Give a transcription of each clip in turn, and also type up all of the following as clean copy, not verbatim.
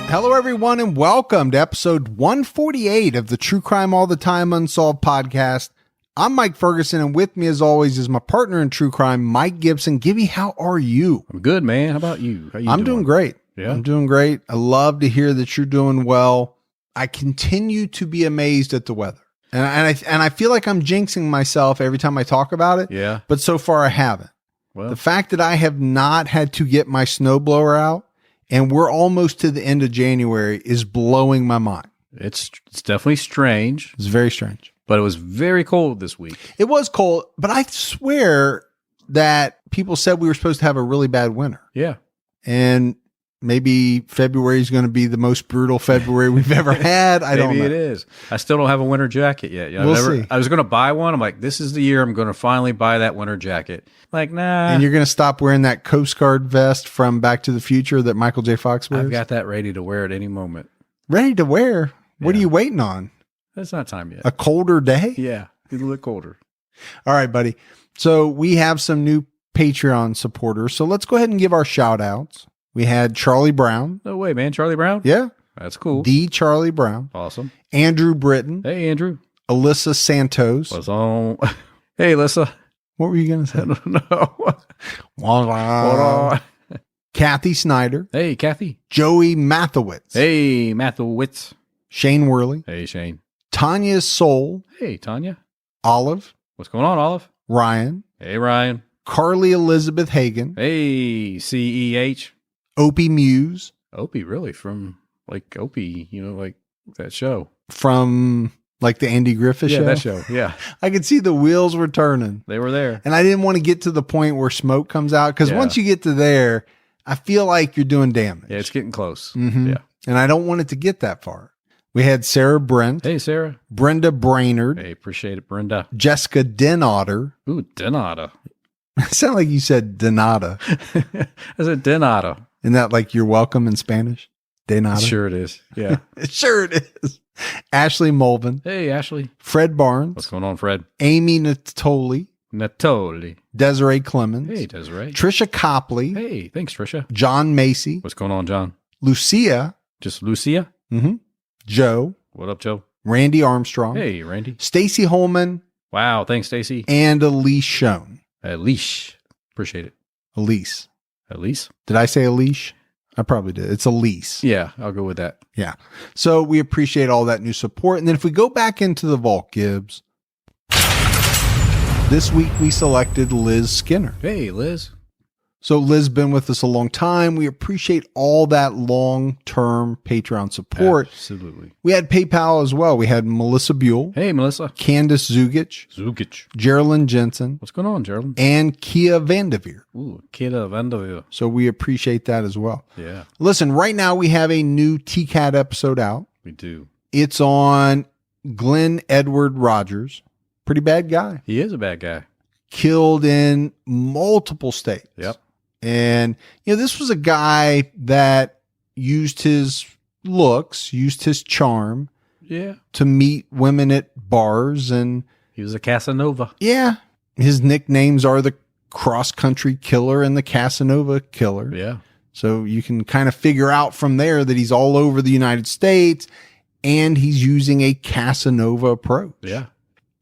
Hello, everyone, and welcome to episode 148 of the True Crime All the Time Unsolved podcast. I'm Mike Ferguson, and with me, as always, is my partner in true crime, Mike Gibson. Gibby, how are you? I'm good, man. How about you? How you I'm doing great. Yeah? I'm doing great. I love to hear that you're doing well. I continue to be amazed at the weather. And I feel like I'm jinxing myself every time I talk about it. Yeah. But so far, I haven't. Well, The fact that I have not had to get my snowblower out and we're almost to the end of January is blowing my mind. it's definitely strange, It's very strange. but it was very cold this week. It was cold, but I swear that people said we were supposed to have a really bad winter. Yeah. And maybe February is going to be the most brutal February we've ever had. I don't know. Maybe it is. I still don't have a winter jacket yet. We'll see. I was going to buy one. I'm like, this is the year I'm going to finally buy that winter jacket. Like, nah. And you're going to stop wearing that Coast Guard vest from Back to the Future that Michael J. Fox wears? I've got that ready to wear at any moment. Ready to wear? What are Yeah. you waiting on? It's not time yet. A colder day? Yeah. It's a little colder. All right, buddy. So we have some new Patreon supporters. So let's go ahead and give our shout outs. We had Charlie Brown. No way, man. Charlie Brown? Yeah. That's cool. The Charlie Brown. Awesome. Andrew Britton. Hey, Andrew. Alyssa Santos. What's on? Hey, Alyssa. What were you going to say? I don't know. Hold on. Kathy Snyder. Hey, Kathy. Joey Mathowitz. Hey, Mathowitz. Shane Worley. Hey, Shane. Tanya Soul. Hey, Tanya. Olive. What's going on, Olive? Ryan. Hey, Ryan. Carly Elizabeth Hagan. Hey, CEH. Opie Muse. Opie, really? From, like, Opie, like that show. From like the Andy Griffith Yeah, show. that show. Yeah. I could see the wheels were turning. They were there. And I didn't want to get to the point where smoke comes out because Yeah. once you get to there, I feel like you're doing damage. Yeah, it's getting close. Mhm. Yeah. And I don't want it to get that far. We had Sarah Brent, Hey, Sarah. Brenda Brainerd, Hey, appreciate it, Brenda. Jessica Denotter. Ooh, Denata. It sounded like you said Denata. I said Denata. Isn't that like you're welcome in Spanish? Denata. Sure it is. Yeah. Sure it is. Ashley Mulvin, Hey, Ashley. Fred Barnes, What's going on, Fred? Amy Natoli, Natoli. Desiree Clemens, Hey, Desiree. Trisha Copley, Hey, thanks, Trisha. John Macy, What's going on, John? Lucia, Just Lucia? Joe, What up, Joe? Randy Armstrong, Hey, Randy. Stacy Holman, Wow, thanks, Stacy. and Elise Schoen. Leash. Appreciate it. Elise. Elise? Did I say Elise? I probably did. It's Elise. Yeah, I'll go with that. Yeah. So we appreciate all that new support. And then if we go back into the vault, Gibbs, this week we selected Liz Skinner. Hey, Liz. So Liz been with us a long time. We appreciate all that long-term Patreon support. Absolutely. We had PayPal as well. We had Melissa Buell, Hey, Melissa. Candace Zugich, Zukic. Geraldine Jensen, What's going on, Gerald? and Kia Vandeveer. Ooh, Kida Vanderveer. So we appreciate that as well. Yeah, Listen, right now we have a new TCAT episode out. we do. It's on Glenn Edward Rogers. Pretty bad guy. He is a bad guy. Killed in multiple states. Yep. And, this was a guy that used his looks, used his charm Yeah. to meet women at bars. And He was a Casanova. yeah, his nicknames are the Cross Country Killer and the Casanova Killer. Yeah. So you can kind of figure out from there that he's all over the United States and he's using a Casanova approach Yeah.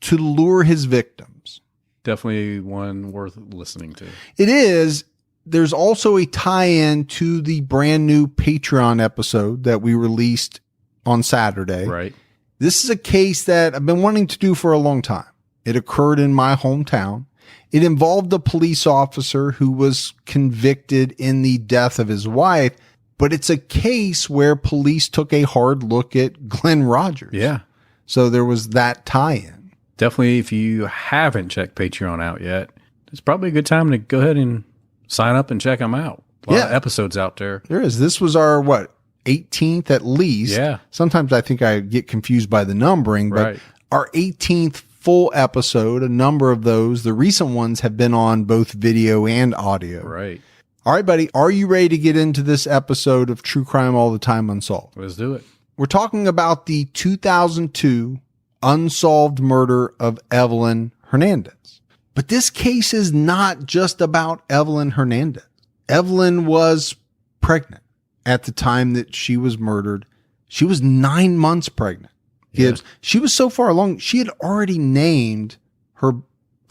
to lure his victims. Definitely one worth listening to. It is. There's also a tie-in to the brand new Patreon episode that we released on Saturday. Right. This is a case that I've been wanting to do for a long time. It occurred in my hometown. It involved a police officer who was convicted in the death of his wife, but it's a case where police took a hard look at Glenn Rogers. Yeah. So there was that tie-in. Definitely, if you haven't checked Patreon out yet, it's probably a good time to go ahead and sign up and check them out. A lot of episodes out there. There is. This was our, 18th at least. Yeah. Sometimes I think I get confused by the numbering, but Right. our 18th full episode, a number of those, the recent ones have been on both video and audio. Right. All right, buddy. Are you ready to get into this episode of True Crime All the Time Unsolved? Let's do it. We're talking about the 2002 unsolved murder of Evelyn Hernandez. But this case is not just about Evelyn Hernandez. Evelyn was pregnant. at the time that she was murdered. She was 9 months pregnant. Gibbs. Yeah. She was so far along, she had already named her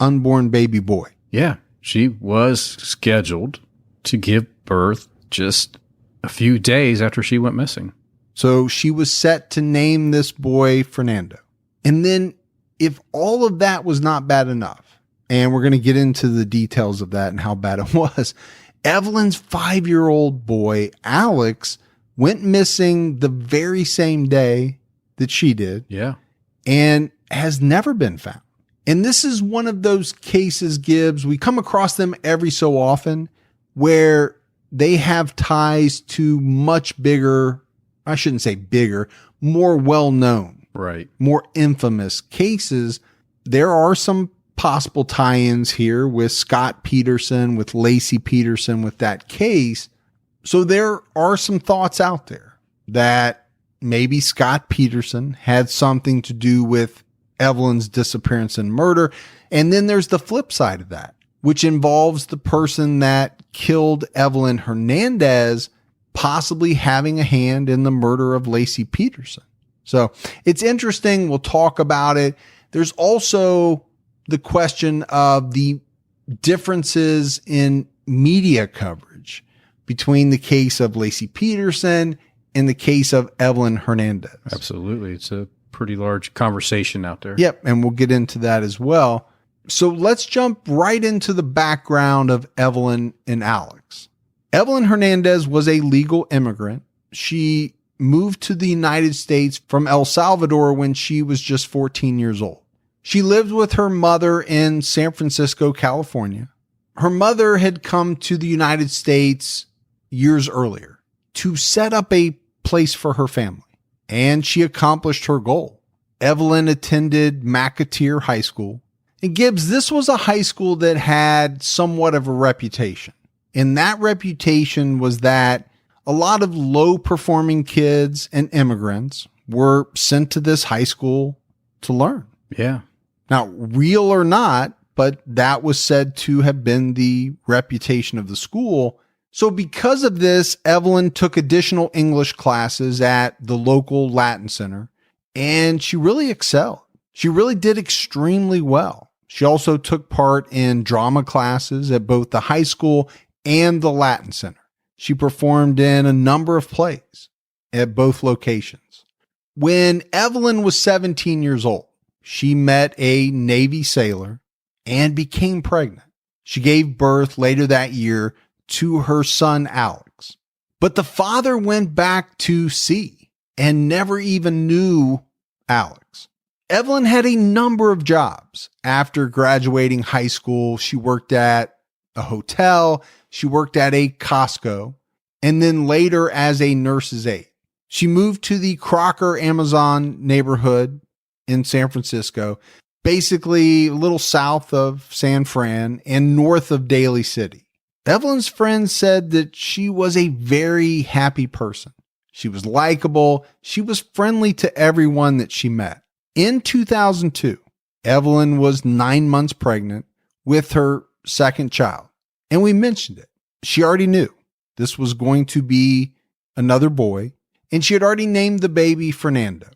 unborn baby boy. Yeah. She was scheduled to give birth just a few days after she went missing. So she was set to name this boy Fernando. And then if all of that was not bad enough, and we're going to get into the details of that and how bad it was, Evelyn's 5-year-old boy, Alex, went missing the very same day that she did. Yeah. And has never been found. And this is one of those cases, Gibbs, we come across them every so often where they have ties to much bigger, I shouldn't say bigger, more well-known, Right. more infamous cases. There are some possible tie-ins here with Scott Peterson, with Laci Peterson, with that case. So there are some thoughts out there that maybe Scott Peterson had something to do with Evelyn's disappearance and murder. And then there's the flip side of that, which involves the person that killed Evelyn Hernandez possibly having a hand in the murder of Laci Peterson. So it's interesting. We'll talk about it. There's also the question of the differences in media coverage between the case of Laci Peterson and the case of Evelyn Hernandez. Absolutely. It's a pretty large conversation out there. Yep. And we'll get into that as well. So let's jump right into the background of Evelyn and Alex. Evelyn Hernandez was a legal immigrant. She moved to the United States from El Salvador when she was just 14 years old. She lived with her mother in San Francisco, California. Her mother had come to the United States years earlier to set up a place for her family, and she accomplished her goal. Evelyn attended McAteer High School. And Gibbs, this was a high school that had somewhat of a reputation. And that reputation was that a lot of low-performing kids and immigrants were sent to this high school to learn. Yeah. Now, real or not, but that was said to have been the reputation of the school. So because of this, Evelyn took additional English classes at the local Latin Center, and she really excelled. She really did extremely well. She also took part in drama classes at both the high school and the Latin Center. She performed in a number of plays at both locations. When Evelyn was 17 years old, she met a Navy sailor and became pregnant. She gave birth later that year to her son, Alex. But the father went back to sea and never even knew Alex. Evelyn had a number of jobs. After graduating high school, she worked at a hotel, she worked at a Costco, and then later as a nurse's aide. She moved to the Crocker Amazon neighborhood in San Francisco, basically a little south of San Fran and north of Daly City. Evelyn's friends said that she was a very happy person. She was likable. She was friendly to everyone that she met. In 2002, Evelyn was 9 months pregnant with her second child. And we mentioned it. She already knew this was going to be another boy, and she had already named the baby Fernando.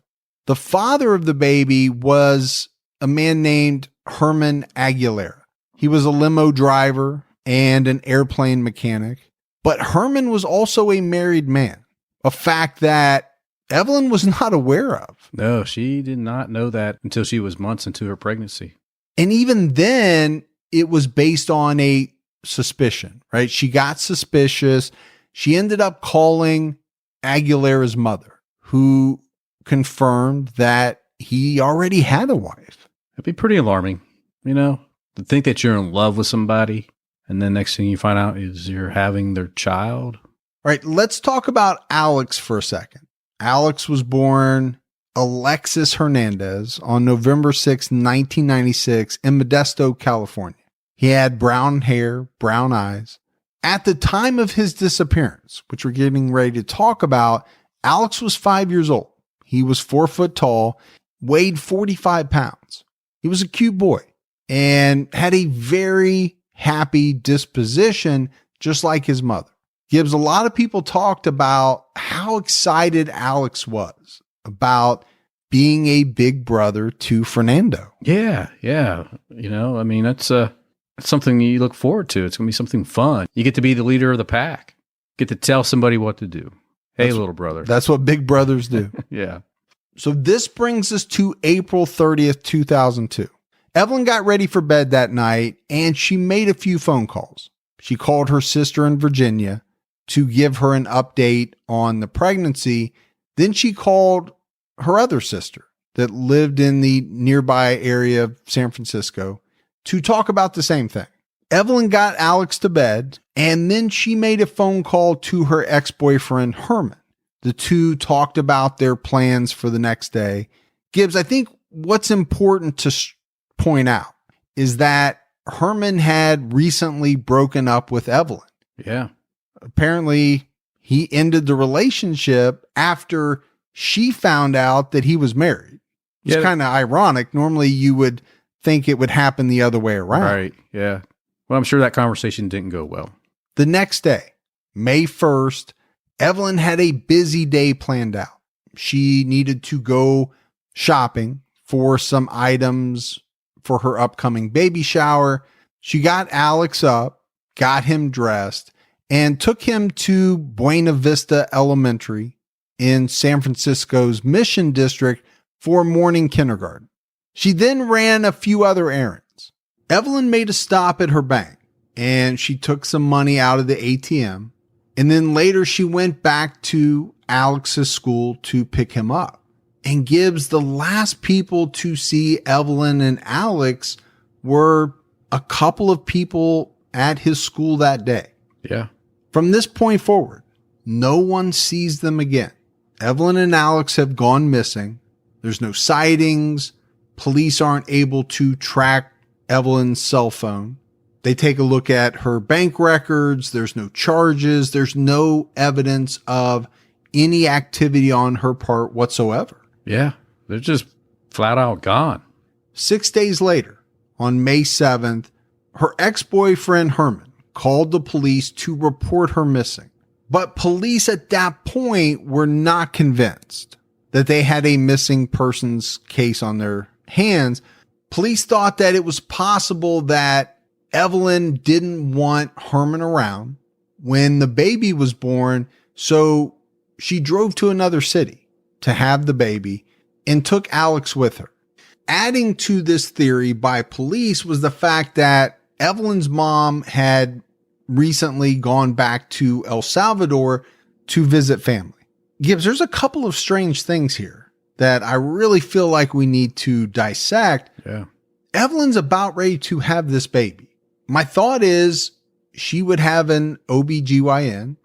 The father of the baby was a man named Herman Aguilera. He was a limo driver and an airplane mechanic, but Herman was also a married man, a fact that Evelyn was not aware of. No, she did not know that until she was months into her pregnancy. And even then, it was based on a suspicion, right? She got suspicious. She ended up calling Aguilera's mother, who confirmed that he already had a wife. It'd be pretty alarming, to think that you're in love with somebody and then next thing you find out is you're having their child. All right, let's talk about Alex for a second. Alex was born Alexis Hernandez on November 6, 1996 in Modesto, California. He had brown hair, brown eyes. At the time of his disappearance, which we're getting ready to talk about, Alex was 5 years old. He was 4 foot tall, weighed 45 pounds. He was a cute boy and had a very happy disposition, just like his mother. Gibbs, a lot of people talked about how excited Alex was about being a big brother to Fernando. Yeah. I mean, that's something you look forward to. It's going to be something fun. You get to be the leader of the pack. Get to tell somebody what to do. Hey, little brother. That's what big brothers do. Yeah. So this brings us to April 30th, 2002. Evelyn got ready for bed that night and she made a few phone calls. She called her sister in Virginia to give her an update on the pregnancy. Then she called her other sister that lived in the nearby area of San Francisco to talk about the same thing. Evelyn got Alex to bed, and then she made a phone call to her ex-boyfriend, Herman. The two talked about their plans for the next day. Gibbs, I think what's important to point out is that Herman had recently broken up with Evelyn. Yeah. Apparently, he ended the relationship after she found out that he was married. It's kind of ironic. Normally, you would think it would happen the other way around. Right. Yeah. Well, I'm sure that conversation didn't go well. The next day, May 1st, Evelyn had a busy day planned out. She needed to go shopping for some items for her upcoming baby shower. She got Alex up, got him dressed, and took him to Buena Vista Elementary in San Francisco's Mission District for morning kindergarten. She then ran a few other errands. Evelyn made a stop at her bank and she took some money out of the ATM. And then later she went back to Alex's school to pick him up. And Gibbs, the last people to see Evelyn and Alex were a couple of people at his school that day. Yeah. From this point forward, no one sees them again. Evelyn and Alex have gone missing. There's no sightings. Police aren't able to track Evelyn's cell phone. They take a look at her bank records. There's no charges. There's no evidence of any activity on her part whatsoever. Yeah. They're just flat out gone. 6 days later, on May 7th, her ex-boyfriend Herman called the police to report her missing. But police at that point were not convinced that they had a missing persons case on their hands. Police thought that it was possible that Evelyn didn't want Herman around when the baby was born, so she drove to another city to have the baby and took Alex with her. Adding to this theory by police was the fact that Evelyn's mom had recently gone back to El Salvador to visit family. Gibbs, there's a couple of strange things here that I really feel like we need to dissect. Yeah. Evelyn's about ready to have this baby. My thought is she would have an OBGYN.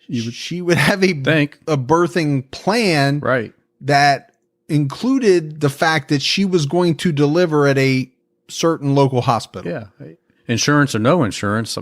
She would have a birthing plan, right, that included the fact that she was going to deliver at a certain local hospital. Yeah. Insurance or no insurance,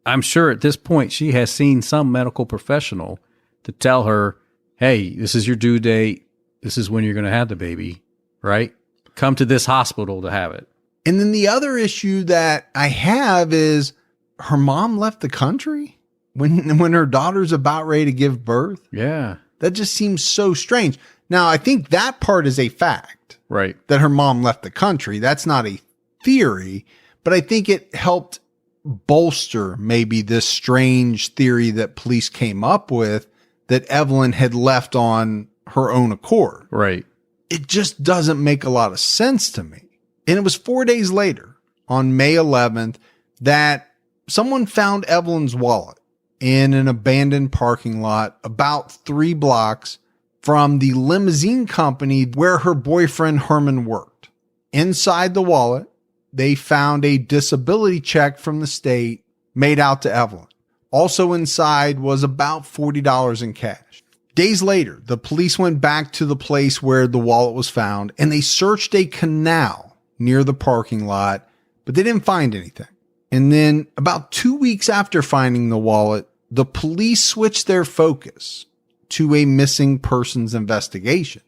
I'm sure at this point she has seen some medical professional to tell her, hey, this is your due date. This is when you're going to have the baby, right? Come to this hospital to have it. And then the other issue that I have is her mom left the country when her daughter's about ready to give birth. Yeah. That just seems so strange. Now, I think that part is a fact. Right. That her mom left the country. That's not a theory, but I think it helped bolster maybe this strange theory that police came up with that Evelyn had left on her own accord. Right. It just doesn't make a lot of sense to me. And it was 4 days later, on May 11th, that someone found Evelyn's wallet in an abandoned parking lot about 3 blocks from the limousine company where her boyfriend Herman worked. Inside the wallet, they found a disability check from the state made out to Evelyn. Also inside was about $40 in cash. Days later, the police went back to the place where the wallet was found and they searched a canal near the parking lot, but they didn't find anything. And then about 2 weeks after finding the wallet, the police switched their focus to a missing persons investigation.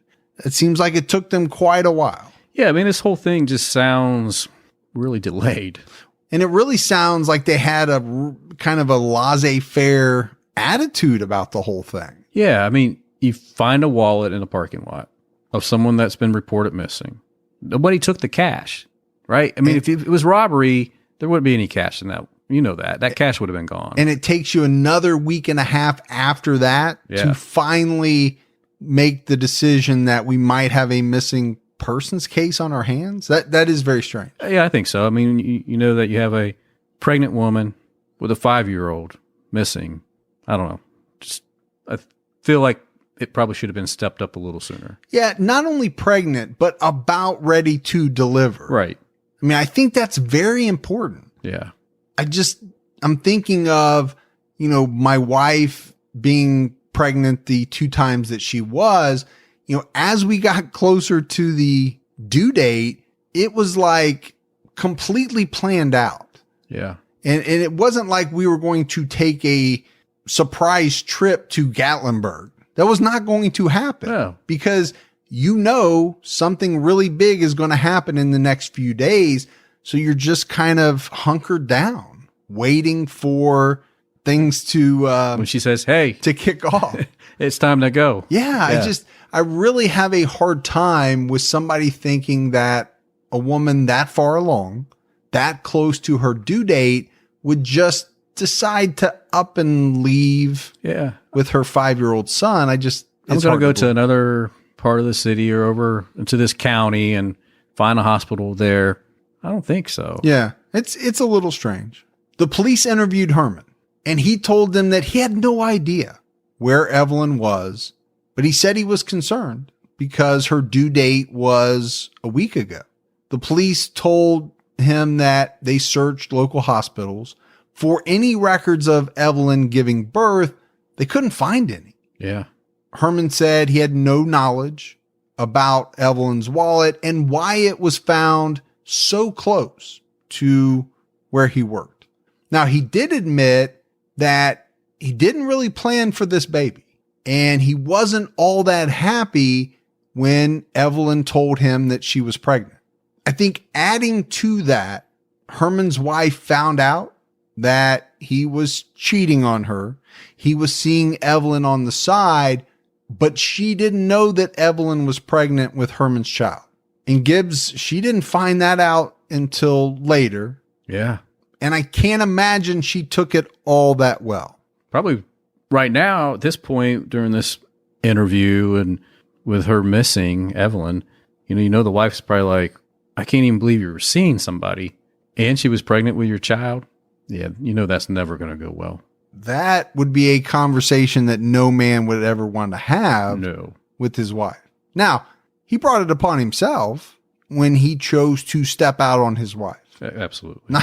It seems like it took them quite a while. Yeah, I mean, this whole thing just sounds really delayed. And it really sounds like they had a kind of a laissez-faire attitude about the whole thing. Yeah. I mean, you find a wallet in a parking lot of someone that's been reported missing. Nobody took the cash, right? I mean, if it was robbery, there wouldn't be any cash in that. You know that cash would have been gone. And it takes you another week and a half after that to finally make the decision that we might have a missing persons case on our hands. That is very strange. Yeah, I think so. I mean, you know that you have a pregnant woman with a 5-year-old missing. I don't know. I feel like it probably should have been stepped up a little sooner. Yeah, not only pregnant, but about ready to deliver. Right. I mean, I think that's very important. Yeah. I'm thinking of, my wife being pregnant the 2 times that she was, as we got closer to the due date, it was like completely planned out. Yeah. And it wasn't like we were going to take a surprise trip to Gatlinburg. That was not going to happen. No. Because something really big is going to happen in the next few days. So you're just kind of hunkered down, waiting for things to when she says, "Hey," to kick off. It's time to go. Yeah. I really have a hard time with somebody thinking that a woman that far along, that close to her due date, would just decide to up and leave with her 5-year-old son. I'm going to go to another part of the city or over into this county and find a hospital there. I don't think so. Yeah, it's a little strange. The police interviewed Herman, and he told them that he had no idea where Evelyn was, but he said he was concerned because her due date was a week ago. The police told him that they searched local hospitals for any records of Evelyn giving birth. They couldn't find any. Yeah. Herman said he had no knowledge about Evelyn's wallet and why it was found so close to where he worked. Now, he did admit that he didn't really plan for this baby, and he wasn't all that happy when Evelyn told him that she was pregnant. I think adding to that, Herman's wife found out that he was cheating on her. He was seeing Evelyn on the side, but she didn't know that Evelyn was pregnant with Herman's child. And Gibbs, she didn't find that out until later. Yeah. And I can't imagine she took it all that well. Probably right now, at this point, during this interview and with her missing Evelyn, the wife's probably like, I can't even believe you were seeing somebody and she was pregnant with your child. Yeah. That's never going to go well. That would be a conversation that no man would ever want to have with his wife. Now, he brought it upon himself when he chose to step out on his wife. Absolutely.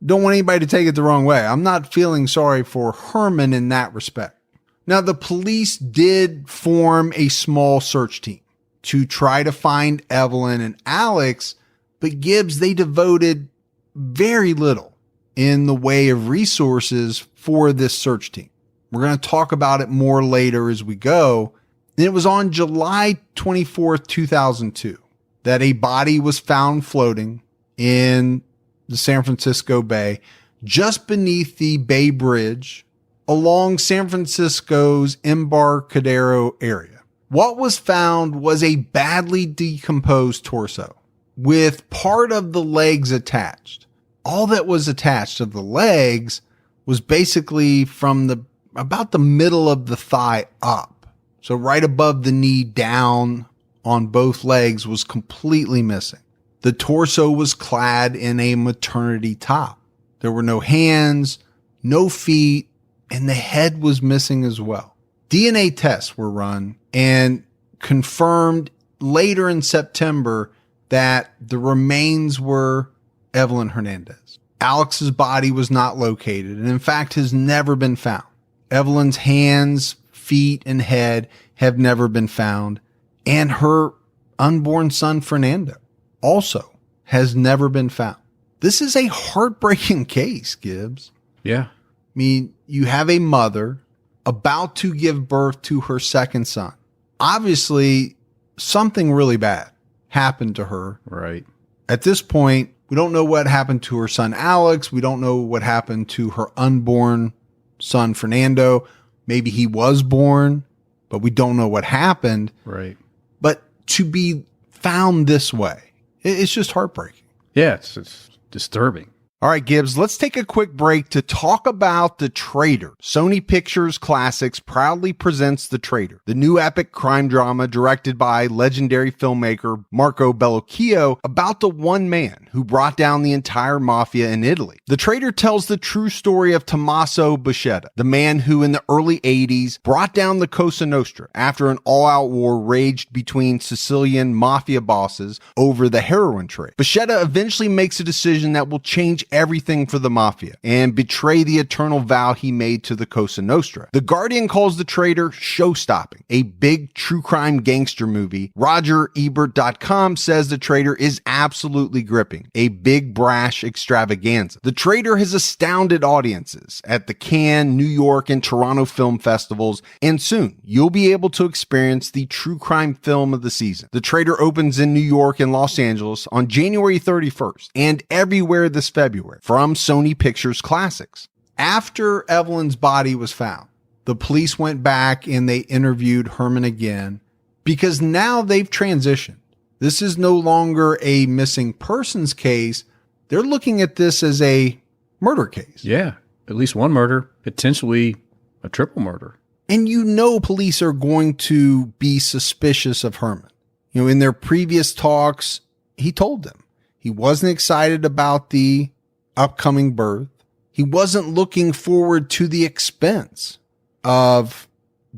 Don't want anybody to take it the wrong way. I'm not feeling sorry for Herman in that respect. Now, the police did form a small search team to try to find Evelyn and Alex, but Gibbs, they devoted very little in the way of resources for this search team. We're going to talk about it more later as we go. And it was on July 24th, 2002, that a body was found floating in the San Francisco Bay, just beneath the Bay Bridge along San Francisco's Embarcadero area. What was found was a badly decomposed torso with part of the legs attached. All that was attached of the legs was basically from about the middle of the thigh up. So right above the knee down on both legs was completely missing. The torso was clad in a maternity top. There were no hands, no feet, and the head was missing as well. DNA tests were run and confirmed later in September that the remains were Evelyn Hernandez. Alex's body was not located and in fact has never been found. Evelyn's hands, feet, and head have never been found. And her unborn son, Fernando, also has never been found. This is a heartbreaking case, Gibbs. Yeah. I mean, you have a mother about to give birth to her second son. Obviously, something really bad happened to her. Right. At this point, we don't know what happened to her son, Alex. We don't know what happened to her unborn son Fernando. Maybe he was born, but we don't know what happened. Right. But to be found this way, it's just heartbreaking. Yeah, it's disturbing. All right, Gibbs, let's take a quick break to talk about The Traitor. Sony Pictures Classics proudly presents The Traitor, the new epic crime drama directed by legendary filmmaker Marco Bellocchio about the one man who brought down the entire mafia in Italy. The Traitor tells the true story of Tommaso Buscetta, the man who in the early 80s brought down the Cosa Nostra after an all-out war raged between Sicilian mafia bosses over the heroin trade. Buscetta eventually makes a decision that will change everything for the mafia and betray the eternal vow he made to the Cosa Nostra. The Guardian calls The Traitor show-stopping, a big true crime gangster movie. RogerEbert.com says The Traitor is absolutely gripping, a big brash extravaganza. The Traitor has astounded audiences at the Cannes, New York, and Toronto film festivals, and soon you'll be able to experience the true crime film of the season. The Traitor opens in New York and Los Angeles on January 31st and everywhere this February from Sony Pictures Classics. After Evelyn's body was found, the police went back and they interviewed Herman again because now they've transitioned. This is no longer a missing persons case. They're looking at this as a murder case. Yeah, at least one murder, potentially a triple murder. And you know police are going to be suspicious of Herman. You know, in their previous talks, he told them he wasn't excited about the upcoming birth. He wasn't looking forward to the expense of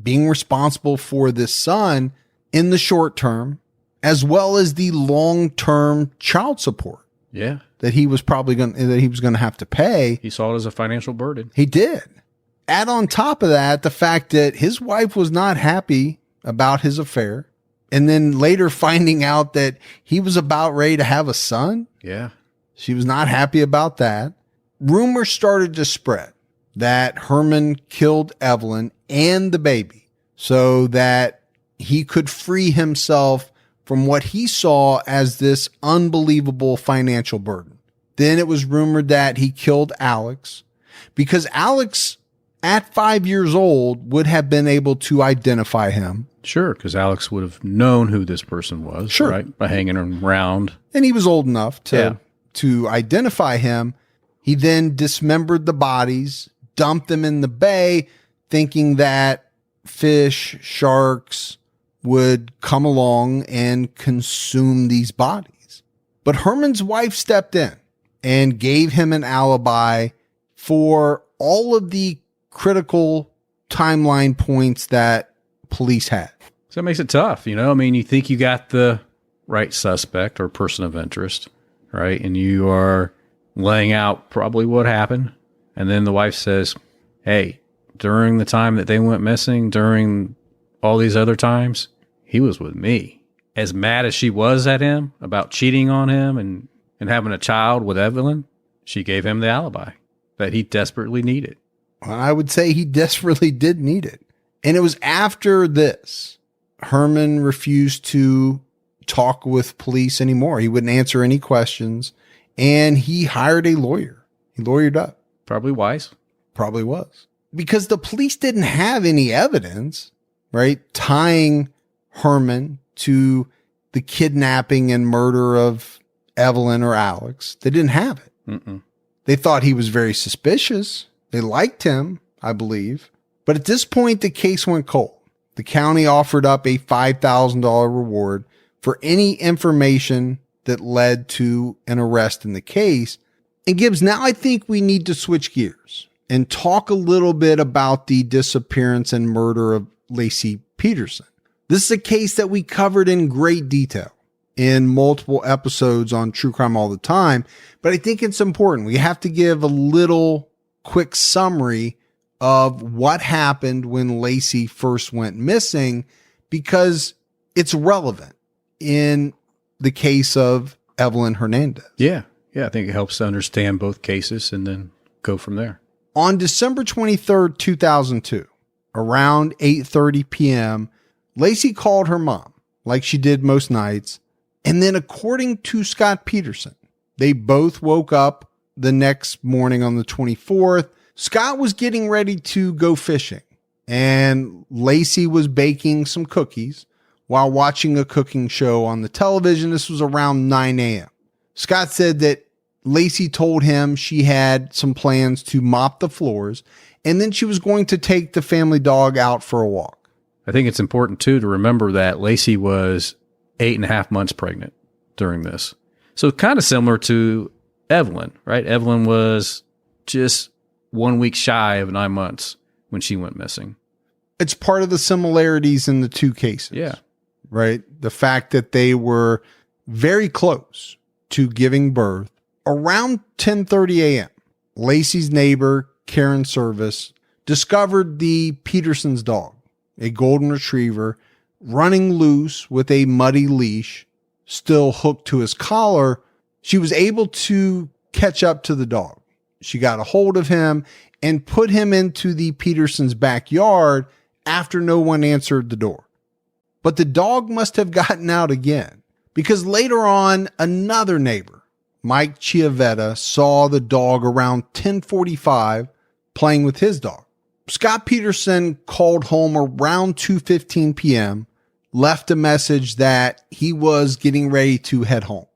being responsible for this son in the short term, as well as the long-term child support. Yeah. That he was going to have to pay. He saw it as a financial burden. He did. Add on top of that, the fact that his wife was not happy about his affair. And then later finding out that he was about ready to have a son. Yeah. She was not happy about that. Rumors started to spread that Herman killed Evelyn and the baby so that he could free himself from what he saw as this unbelievable financial burden. Then it was rumored that he killed Alex because Alex, at 5 years old, would have been able to identify him. Sure, because Alex would have known who this person was, sure, right? By hanging around. And he was old enough to identify him. He then dismembered the bodies, dumped them in the bay, thinking that fish, sharks would come along and consume these bodies. But Herman's wife stepped in and gave him an alibi for all of the critical timeline points that police had. So it makes it tough, you know? I mean, you think you got the right suspect or person of interest, right? And you are laying out probably what happened. And then the wife says, hey, during the time that they went missing, during all these other times, he was with me. As mad as she was at him about cheating on him and having a child with Evelyn, she gave him the alibi that he desperately needed. Well, I would say he desperately did need it. And it was after this, Herman refused to talk with police anymore. He wouldn't answer any questions. And he hired a lawyer. He lawyered up. Probably wise. Probably was. Because the police didn't have any evidence, right, tying Herman to the kidnapping and murder of Evelyn or Alex. They didn't have it. Mm-mm. They thought he was very suspicious. They liked him, I believe. But at this point, the case went cold. The county offered up a $5,000 reward for any information that led to an arrest in the case. And Gibbs, now I think we need to switch gears and talk a little bit about the disappearance and murder of Laci Peterson. This is a case that we covered in great detail in multiple episodes on True Crime All the Time, but I think it's important. We have to give a little quick summary of what happened when Laci first went missing because it's relevant in the case of Evelyn Hernandez. Yeah. Yeah. I think it helps to understand both cases and then go from there. On December 23rd, 2002, around 8:30 p.m., Laci called her mom like she did most nights. And then according to Scott Peterson, they both woke up the next morning on the 24th. Scott was getting ready to go fishing, and Laci was baking some cookies while watching a cooking show on the television. This was around 9 a.m. Scott said that Laci told him she had some plans to mop the floors, and then she was going to take the family dog out for a walk. I think it's important, too, to remember that Laci was 8.5 months pregnant during this. So kind of similar to Evelyn, right? Evelyn was just 1 week shy of 9 months when she went missing. It's part of the similarities in the two cases. Yeah. Right? The fact that they were very close to giving birth. Around 10:30 a.m., Laci's neighbor, Karen Service, discovered the Peterson's dog, a golden retriever, running loose with a muddy leash, still hooked to his collar. She was able to catch up to the dog. She got a hold of him and put him into the Petersons' backyard after no one answered the door. But the dog must have gotten out again, because later on, another neighbor, Mike Chiavetta, saw the dog around 10:45 playing with his dog. Scott Peterson called home around 2:15 p.m., left a message that he was getting ready to head home.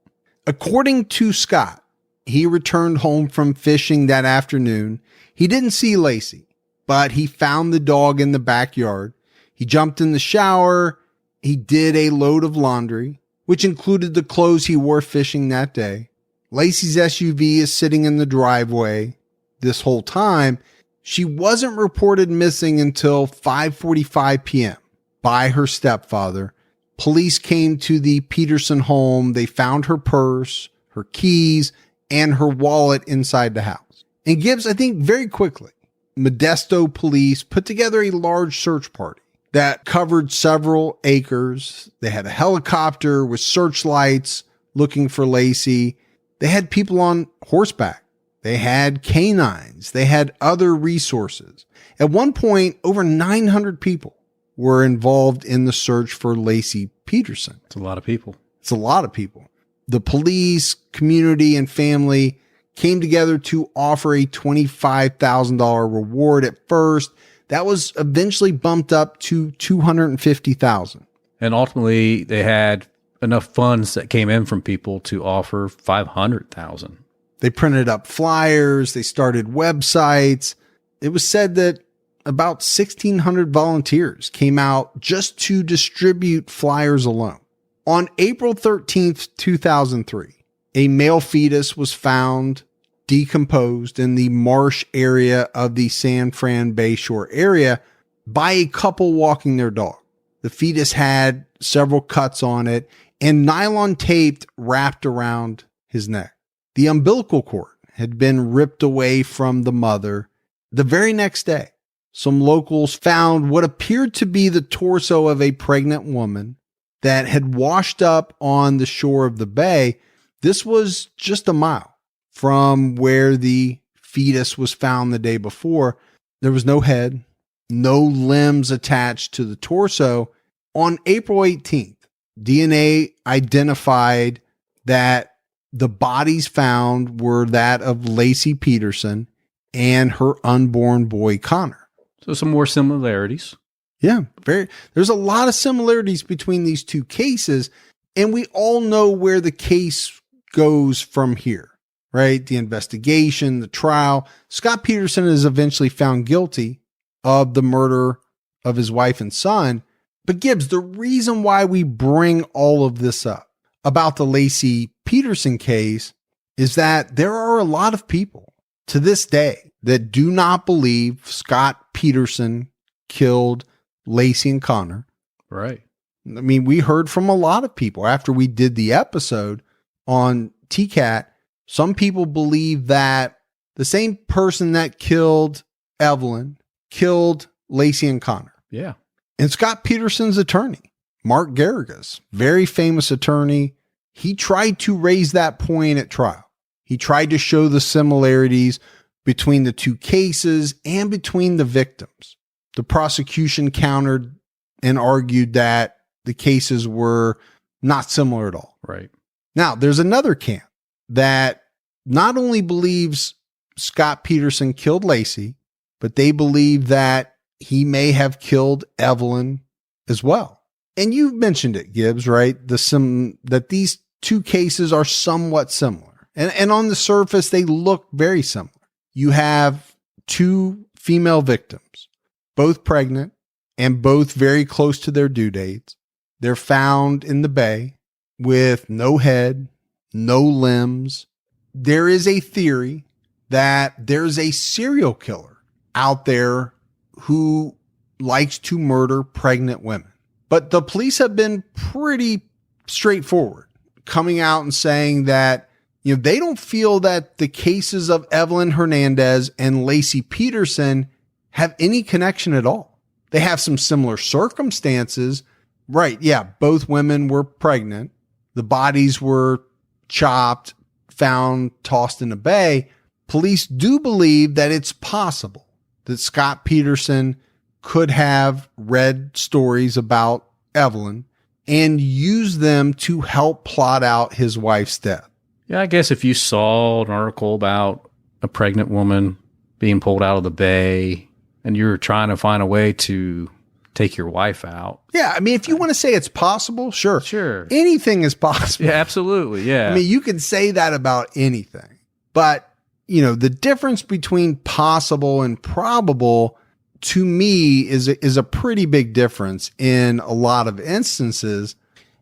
According to Scott, he returned home from fishing that afternoon. He didn't see Laci, but he found the dog in the backyard. He jumped in the shower. He did a load of laundry, which included the clothes he wore fishing that day. Laci's SUV is sitting in the driveway this whole time. She wasn't reported missing until 5:45 p.m. by her stepfather. Police came to the Peterson home. They found her purse, her keys, and her wallet inside the house. And Gibbs, I think very quickly, Modesto police put together a large search party that covered several acres. They had a helicopter with searchlights looking for Laci. They had people on horseback. They had canines. They had other resources. At one point, over 900 people were involved in the search for Laci Peterson. It's a lot of people. It's a lot of people. The police, community, and family came together to offer a $25,000 reward at first. That was eventually bumped up to $250,000. And ultimately, they had enough funds that came in from people to offer $500,000. They printed up flyers. They started websites. It was said that about 1,600 volunteers came out just to distribute flyers alone. On April 13th, 2003, a male fetus was found decomposed in the marsh area of the San Fran Bayshore area by a couple walking their dog. The fetus had several cuts on it and nylon tape wrapped around his neck. The umbilical cord had been ripped away from the mother. The very next day, some locals found what appeared to be the torso of a pregnant woman that had washed up on the shore of the bay. This was just a mile from where the fetus was found the day before. There was no head, no limbs attached to the torso. On April 18th, DNA identified that the bodies found were that of Laci Peterson and her unborn boy, Connor. So some more similarities. Yeah, there's a lot of similarities between these two cases, and we all know where the case goes from here, right? The investigation, the trial. Scott Peterson is eventually found guilty of the murder of his wife and son. But Gibbs, the reason why we bring all of this up about the Laci Peterson case is that there are a lot of people to this day that do not believe Scott Peterson killed Laci and Connor. Right. I mean, we heard from a lot of people after we did the episode on TCAT. Some people believe that the same person that killed Evelyn killed Laci and Connor. Yeah. And Scott Peterson's attorney, Mark Garrigus, very famous attorney, he tried to raise that point at trial. He tried to show the similarities between the two cases and between the victims. The prosecution countered and argued that the cases were not similar at all. Right. Now, there's another camp that not only believes Scott Peterson killed Laci, but they believe that he may have killed Evelyn as well. And you mentioned it, Gibbs, right? That these two cases are somewhat similar. And on the surface, they look very similar. You have two female victims, both pregnant and both very close to their due dates. They're found in the bay with no head, no limbs. There is a theory that there's a serial killer out there who likes to murder pregnant women. But the police have been pretty straightforward, coming out and saying that, they don't feel that the cases of Evelyn Hernandez and Laci Peterson have any connection at all. They have some similar circumstances. Right. Yeah. Both women were pregnant. The bodies were chopped, found, tossed in a bay. Police do believe that it's possible that Scott Peterson could have read stories about Evelyn and use them to help plot out his wife's death. Yeah, I guess if you saw an article about a pregnant woman being pulled out of the bay and you're trying to find a way to take your wife out. Yeah, I mean, if you want to say it's possible, sure. Sure. Anything is possible. Yeah, absolutely, yeah. I mean, you can say that about anything. But, the difference between possible and probable, to me, is a pretty big difference in a lot of instances.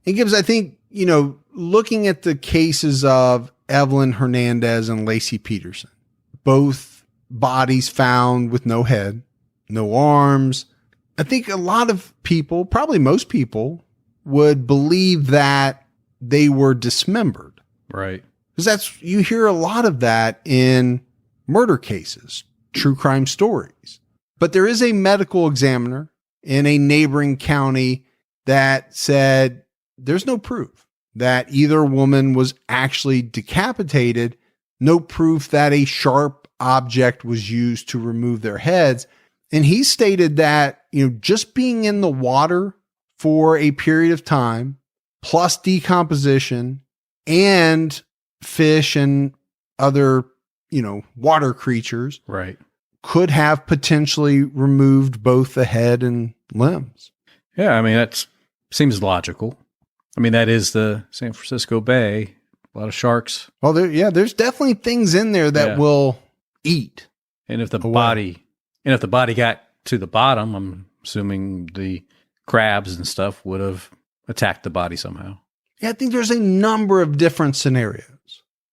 It gives, I think, looking at the cases of Evelyn Hernandez and Laci Peterson, both bodies found with no head, no arms. I think a lot of people, probably most people, would believe that they were dismembered. Right. Because you hear a lot of that in murder cases, true crime stories. But there is a medical examiner in a neighboring county that said there's no proof that either woman was actually decapitated, no proof that a sharp object was used to remove their heads. And he stated that, just being in the water for a period of time, plus decomposition and fish and other, water creatures, right, could have potentially removed both the head and limbs. Yeah, I mean, that seems logical. I mean, that is the San Francisco Bay. A lot of sharks. Well, there's definitely things in there that will eat. And if the body got to the bottom, I'm assuming the crabs and stuff would have attacked the body somehow. Yeah, I think there's a number of different scenarios.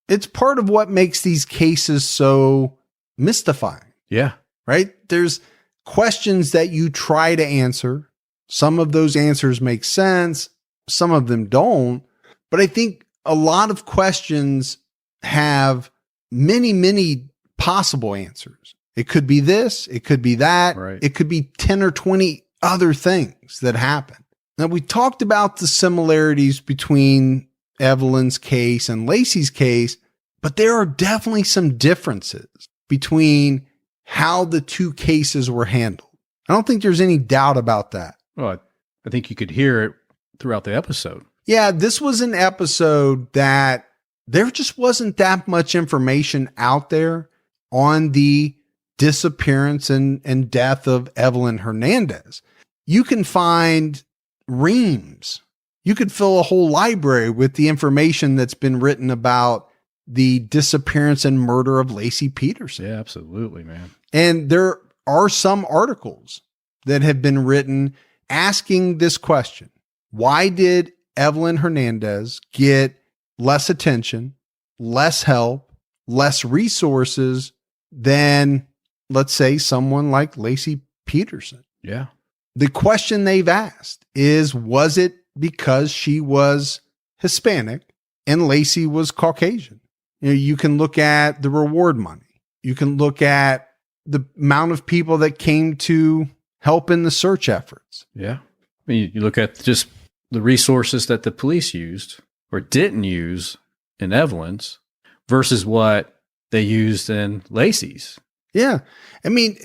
It's part of what makes these cases so mystifying. Yeah. Right? There's questions that you try to answer. Some of those answers make sense. Some of them don't. But I think a lot of questions have many, many possible answers. It could be this. It could be that. Right. It could be 10 or 20 other things that happen. Now, we talked about the similarities between Evelyn's case and Laci's case, but there are definitely some differences between how the two cases were handled. I don't think there's any doubt about that. Well, I think you could hear it throughout the episode. Yeah, this was an episode that there just wasn't that much information out there on the disappearance and death of Evelyn Hernandez. You can find reams. You could fill a whole library with the information that's been written about the disappearance and murder of Laci Peterson. Yeah, absolutely, man. And there are some articles that have been written asking this question. Why did Evelyn Hernandez get less attention, less help, less resources than, let's say, someone like Laci Peterson? Yeah. The question they've asked is, was it because she was Hispanic and Laci was Caucasian? You can look at the reward money. You can look at the amount of people that came to help in the search efforts. Yeah. I mean, you look at just the resources that the police used or didn't use in Evelyn's versus what they used in Laci's. Yeah. I mean,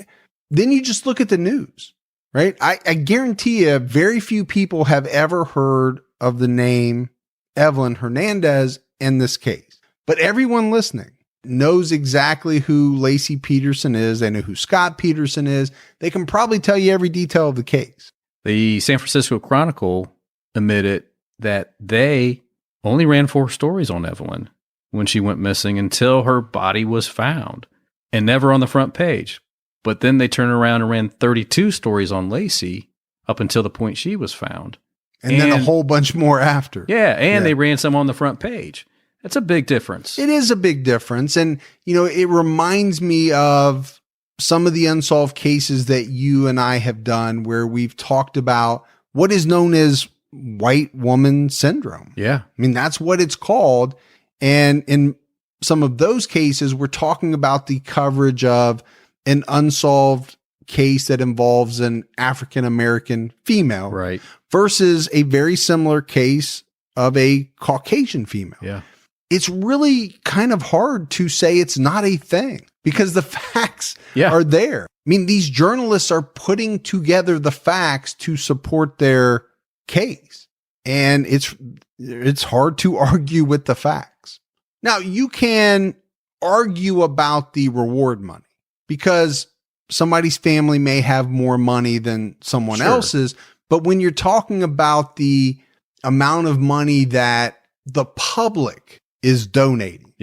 then you just look at the news, right? I guarantee you very few people have ever heard of the name Evelyn Hernandez in this case. But everyone listening, knows exactly who Laci Peterson is. They know who Scott Peterson is. They can probably tell you every detail of the case. The San Francisco Chronicle admitted that they only ran 4 stories on Evelyn when she went missing until her body was found, and never on the front page. But then they turned around and ran 32 stories on Laci up until the point she was found. And then a whole bunch more after. Yeah, and they ran some on the front page. That's a big difference. It is a big difference. And, it reminds me of some of the unsolved cases that you and I have done where we've talked about what is known as white woman syndrome. Yeah. I mean, that's what it's called. And in some of those cases, we're talking about the coverage of an unsolved case that involves an African-American female, right, versus a very similar case of a Caucasian female. Yeah. It's really kind of hard to say it's not a thing because the facts are there. I mean, these journalists are putting together the facts to support their case, and it's hard to argue with the facts. Now, you can argue about the reward money because somebody's family may have more money than someone else's, but when you're talking about the amount of money that the public is donating,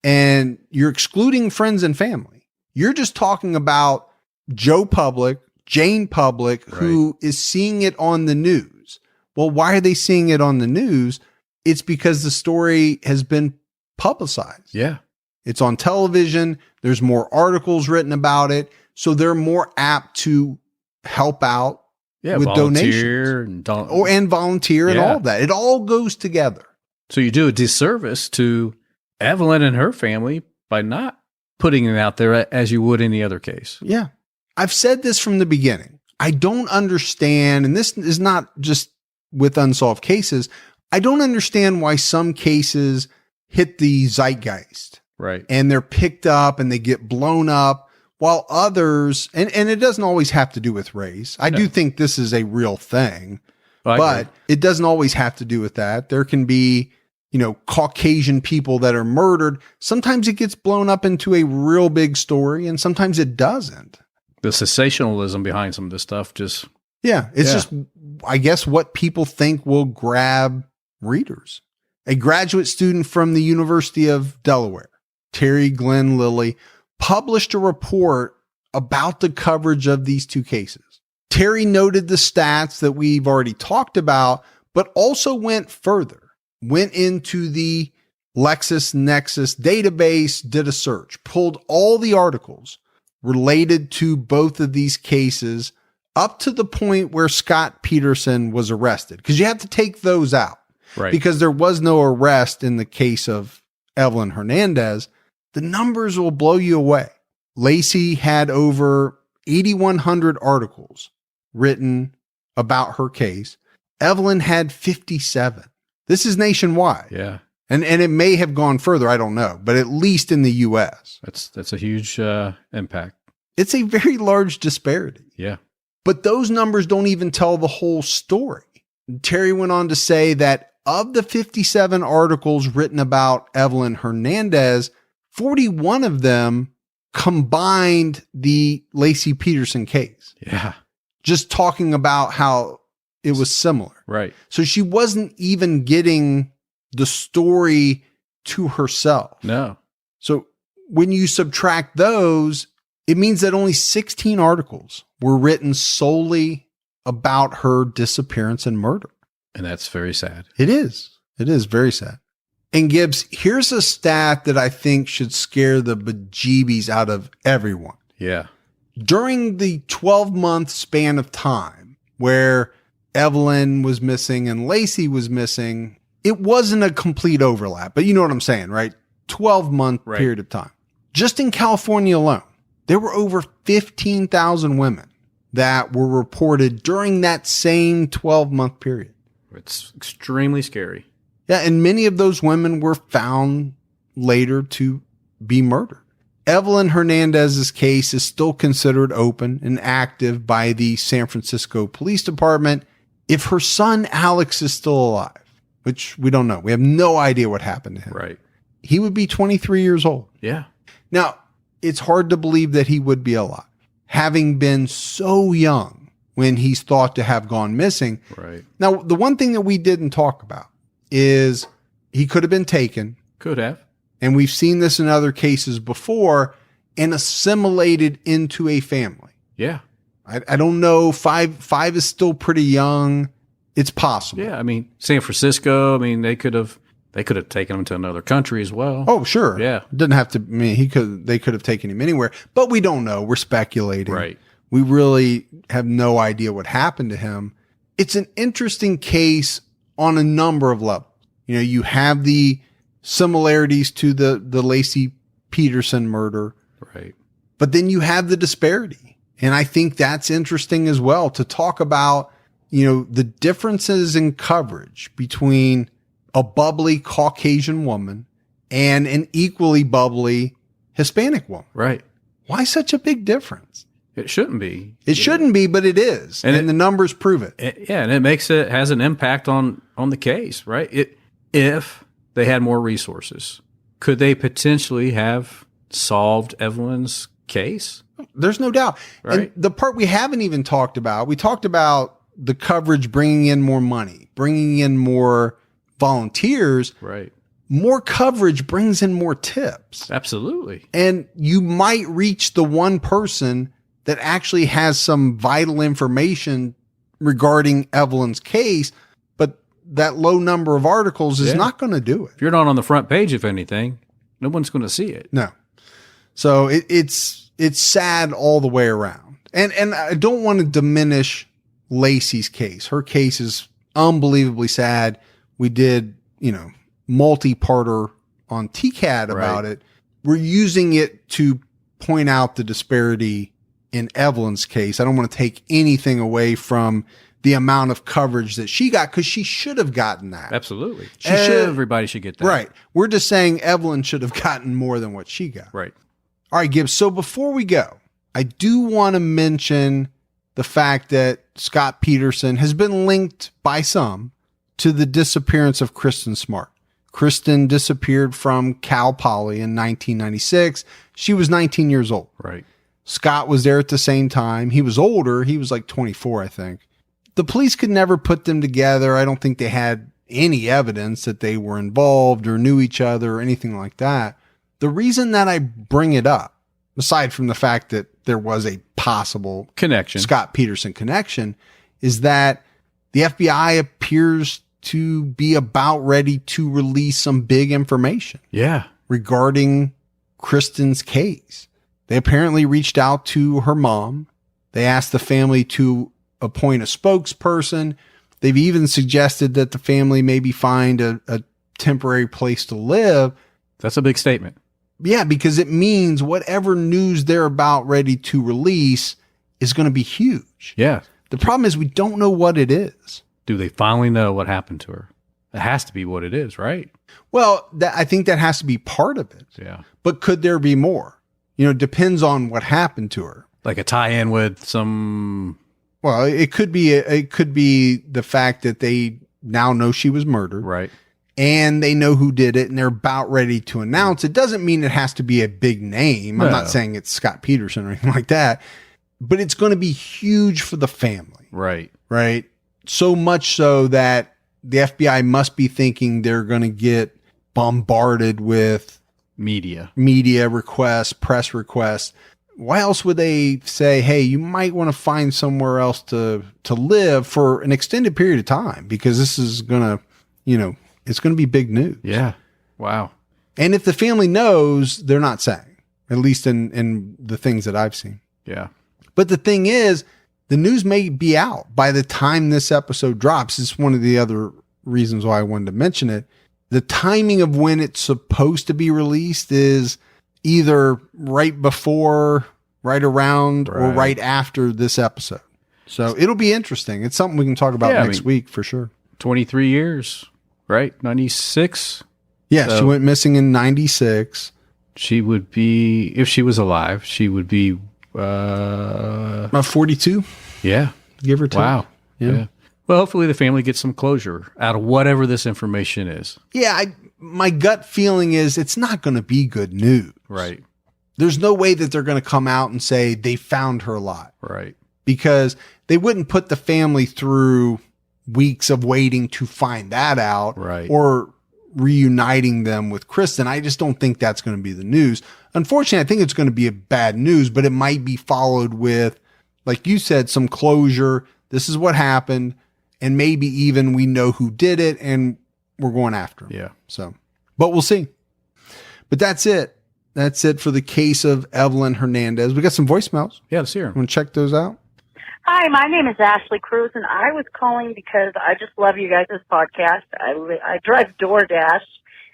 and you're excluding friends and family, you're just talking about Joe Public, Jane Public, who is seeing it on the news. Well, why are they seeing it on the news? It's because the story has been publicized. Yeah. It's on television. There's more articles written about it. So they're more apt to help out with donations and volunteer and all of that. It all goes together. So you do a disservice to Evelyn and her family by not putting it out there as you would any other case. Yeah. I've said this from the beginning. I don't understand, and this is not just with unsolved cases. I don't understand why some cases hit the zeitgeist. Right. And they're picked up and they get blown up, while others, and it doesn't always have to do with race. I do think this is a real thing, but it doesn't always have to do with that. There can be, Caucasian people that are murdered. Sometimes it gets blown up into a real big story and sometimes it doesn't. The sensationalism behind some of this stuff just... It's just, I guess, what people think will grab readers. A graduate student from the University of Delaware, Terry Glenn Lilly, published a report about the coverage of these 2 cases. Terry noted the stats that we've already talked about, but also went further, went into the LexisNexis database, did a search, pulled all the articles related to both of these cases up to the point where Scott Peterson was arrested, because you have to take those out. Right. Because there was no arrest in the case of Evelyn Hernandez. The numbers will blow you away. Laci had over 8,100 articles written about her case. Evelyn had 57. This is nationwide. Yeah. And it may have gone further. I don't know, but at least in the U.S. That's a huge impact. It's a very large disparity. Yeah. But those numbers don't even tell the whole story. Terry went on to say that of the 57 articles written about Evelyn Hernandez, 41 of them combined the Laci Peterson case. Yeah. Just talking about how it was similar. Right. So she wasn't even getting the story to herself. No. So when you subtract those, it means that only 16 articles were written solely about her disappearance and murder. And that's very sad. It is. It is very sad. And Gibbs, here's a stat that I think should scare the bejeebies out of everyone. Yeah. During the 12-month span of time where Evelyn was missing and Laci was missing, it wasn't a complete overlap, but you know what I'm saying, right? 12-month period of time. Just in California alone, there were over 15,000 women that were reported during that same 12-month period. It's extremely scary. Yeah, and many of those women were found later to be murdered. Evelyn Hernandez's case is still considered open and active by the San Francisco Police Department. If her son Alex is still alive, which we don't know, we have no idea what happened to him. Right. He would be 23 years old. Yeah. Now, it's hard to believe that he would be alive, having been so young when he's thought to have gone missing. Right. Now, the one thing that we didn't talk about is he could have been taken. Could have. And we've seen this in other cases before, and assimilated into a family. Yeah. I don't know. Five is still pretty young. It's possible. Yeah. I mean, San Francisco, I mean, they could have taken him to another country as well. Oh, sure. Yeah. Didn't have to. I mean, they could have taken him anywhere, but we don't know. We're speculating. Right. We really have no idea what happened to him. It's an interesting case on a number of levels. You have the similarities to the Laci Peterson murder. Right. But then you have the disparity. And I think that's interesting as well to talk about, the differences in coverage between a bubbly Caucasian woman and an equally bubbly Hispanic woman. Right. Why such a big difference? It shouldn't be. It shouldn't be, but it is. And the numbers prove it. And it has an impact on the case, right? If they had more resources, could they potentially have solved Evelyn's case? There's no doubt. Right. And the part we haven't even talked about, we talked about the coverage bringing in more money, bringing in more volunteers. Right. More coverage brings in more tips. Absolutely. And you might reach the one person that actually has some vital information regarding Evelyn's case, but that low number of articles is not going to do it. If you're not on the front page, if anything, no one's going to see it. No. So it's sad all the way around. And I don't want to diminish Laci's case. Her case is unbelievably sad. We did, multi-parter on TCAT about it. We're using it to point out the disparity in Evelyn's case. I don't want to take anything away from the amount of coverage that she got, because she should have gotten that. Absolutely. Everybody should get that. Right. We're just saying Evelyn should have gotten more than what she got. Right. All right, Gibbs. So before we go, I do want to mention the fact that Scott Peterson has been linked by some to the disappearance of Kristin Smart. Kristin disappeared from Cal Poly in 1996. She was 19 years old. Right. Scott was there at the same time. He was older. He was like 24, I think. The police could never put them together. I don't think they had any evidence that they were involved or knew each other or anything like that. The reason that I bring it up, aside from the fact that there was a possible connection, Scott Peterson connection, is that the FBI appears to be about ready to release some big information. Yeah. Regarding Kristin's case. They apparently reached out to her mom. They asked the family to appoint a spokesperson. They've even suggested that the family maybe find a temporary place to live. That's a big statement. Yeah, because it means whatever news they're about ready to release is going to be huge. Yeah. The problem is we don't know what it is. Do they finally know what happened to her? It has to be what it is, right? Well, I think that has to be part of it. Yeah. But could there be more? It depends on what happened to her. Like a tie-in with some. Well, it could be the fact that they now know she was murdered. Right. And they know who did it, and they're about ready to announce. It doesn't mean it has to be a big name. No. I'm not saying it's Scott Peterson or anything like that, but it's going to be huge for the family. Right. Right. So much so that the FBI must be thinking they're going to get bombarded with media requests, press requests. Why else would they say, hey, you might want to find somewhere else to live for an extended period of time, because this is going to, it's going to be big news. Yeah. Wow. And if the family knows, they're not saying, at least in the things that I've seen. Yeah. But the thing is, the news may be out by the time this episode drops. It's one of the other reasons why I wanted to mention it. The timing of when it's supposed to be released is either right before, right around, or right after this episode. So it'll be interesting. It's something we can talk about next week for sure. 23 years, right? 96? Yeah, so she went missing in 96. She would be, if she was alive, she would be... about 42? Yeah. Give or take. Wow. Yeah. Well, hopefully the family gets some closure out of whatever this information is. Yeah, my gut feeling is it's not going to be good news. Right. There's no way that they're going to come out and say they found her alive. Right. Because they wouldn't put the family through weeks of waiting to find that out. Right. Or reuniting them with Kristin. I just don't think that's going to be the news. Unfortunately, I think it's going to be a bad news, but it might be followed with, like you said, some closure. This is what happened. And maybe even we know who did it and we're going after him. Yeah. So, but we'll see. But that's it. That's it for the case of Evelyn Hernandez. We got some voicemails. Yeah, let's hear 'em. Want to check those out? Hi, my name is Ashley Cruz, and I was calling because I just love you guys' podcast. I drive DoorDash,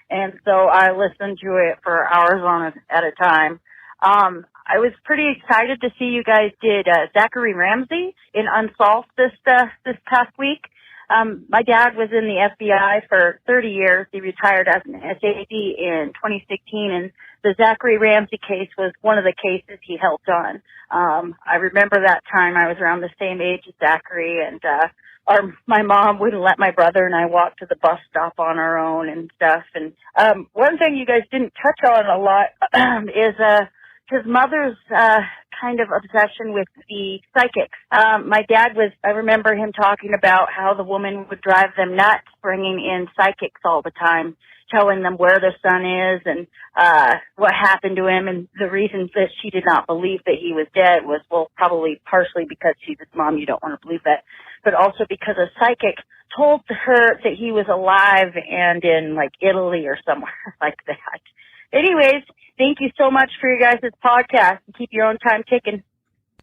and so I listen to it for hours at a time. I was pretty excited to see you guys did Zachary Ramsey in Unsolved this past week. My dad was in the FBI for 30 years. He retired as an SAD in 2016, and the Zachary Ramsey case was one of the cases he helped on. I remember that time. I was around the same age as Zachary, and my mom wouldn't let my brother and I walk to the bus stop on our own and stuff. And one thing you guys didn't touch on a lot is his mother's kind of obsession with the psychics. My dad I remember him talking about how the woman would drive them nuts, bringing in psychics all the time, telling them where their son is and what happened to him. And the reasons that she did not believe that he was dead was, well, probably partially because she's his mom. You don't want to believe that. But also because a psychic told her that he was alive and in, like, Italy or somewhere like that. Anyways, thank you so much for your guys' podcast. Keep your own time ticking.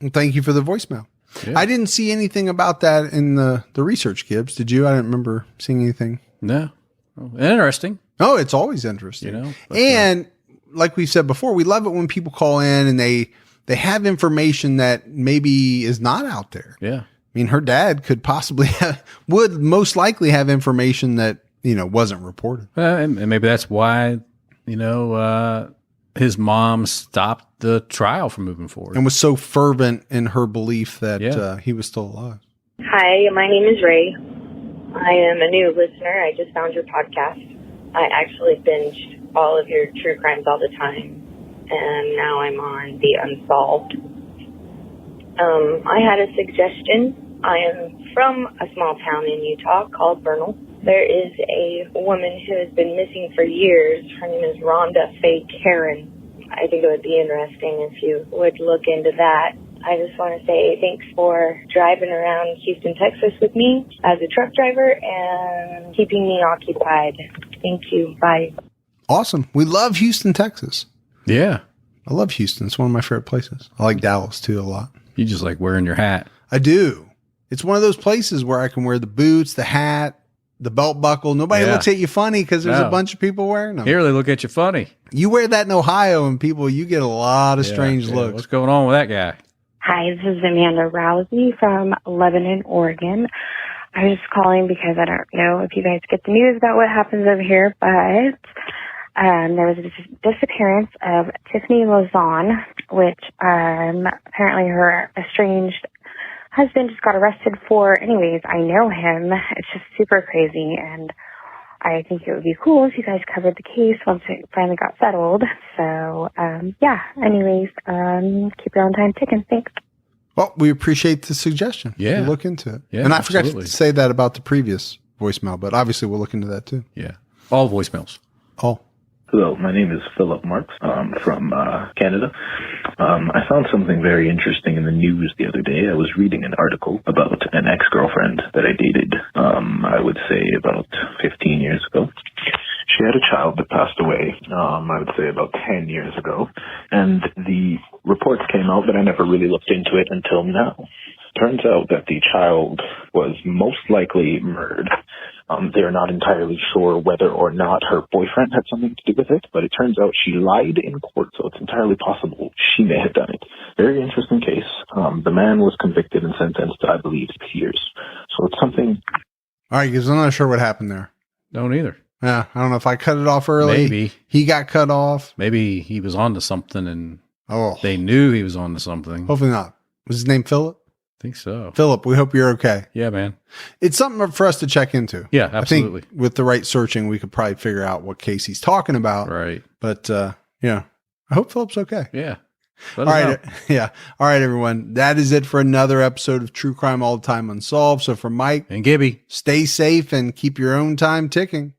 Well, thank you for the voicemail. Yeah. I didn't see anything about that in the research, Gibbs. Did you? I didn't remember seeing anything. No. Oh, interesting. Oh, it's always interesting. And like we said before, we love it when people call in and they have information that maybe is not out there. Yeah. I mean, her dad could possibly would most likely have information that, wasn't reported. And maybe that's why, his mom stopped the trial from moving forward. And was so fervent in her belief that he was still alive. Hi, my name is Ray. I am a new listener. I just found your podcast. I actually binged all of your true crimes all the time, and now I'm on the Unsolved. I had a suggestion. I am from a small town in Utah called Vernal. There is a woman who has been missing for years. Her name is Rhonda Faye Karen. I think it would be interesting if you would look into that. I just want to say thanks for driving around Houston, Texas with me as a truck driver and keeping me occupied. Thank you. Bye. Awesome. We love Houston, Texas. Yeah. I love Houston. It's one of my favorite places. I like Dallas too a lot. You just like wearing your hat. I do. It's one of those places where I can wear the boots, the hat, the belt buckle. Nobody looks at you funny because there's a bunch of people wearing them. Here they look at you funny. You wear that in Ohio and you get a lot of strange looks. What's going on with that guy? Hi, this is Amanda Rousey from Lebanon, Oregon. I was just calling because I don't know if you guys get the news about what happens over here, but there was a disappearance of Tiffany Lozon, which apparently her estranged husband just got arrested for. Anyways, I know him. It's just super crazy, and I think it would be cool if you guys covered the case once it finally got settled. So, anyways, keep your own time ticking. Thanks. Well, we appreciate the suggestion. Yeah. We'll look into it. Yeah, and I absolutely. forgot to say that about the previous voicemail, but obviously we'll look into that too. Yeah. All voicemails. All. Hello, my name is Philip Marks. From Canada. I found something very interesting in the news the other day. I was reading an article about an ex-girlfriend that I dated, I would say about 15 years ago. She had a child that passed away, I would say about 10 years ago. And the reports came out, but I never really looked into it until now. Turns out that the child was most likely murdered. They're not entirely sure whether or not her boyfriend had something to do with it, but it turns out she lied in court, so it's entirely possible she may have done it. Very interesting case. The man was convicted and sentenced to, I believe, 6 years. So it's something... All right, because I'm not sure what happened there. Don't either. Yeah, I don't know if I cut it off early. Maybe. He got cut off. Maybe he was onto something and they knew he was onto something. Hopefully not. Was his name Philip? I think so. Philip, we hope you're okay. Yeah, man. It's something for us to check into. Yeah, absolutely. I think with the right searching, we could probably figure out what case he's talking about. Right. But, yeah. I hope Philip's okay. Yeah. All right. Yeah. All right, everyone. That is it for another episode of True Crime All the Time Unsolved. So for Mike and Gibby, stay safe and keep your own time ticking.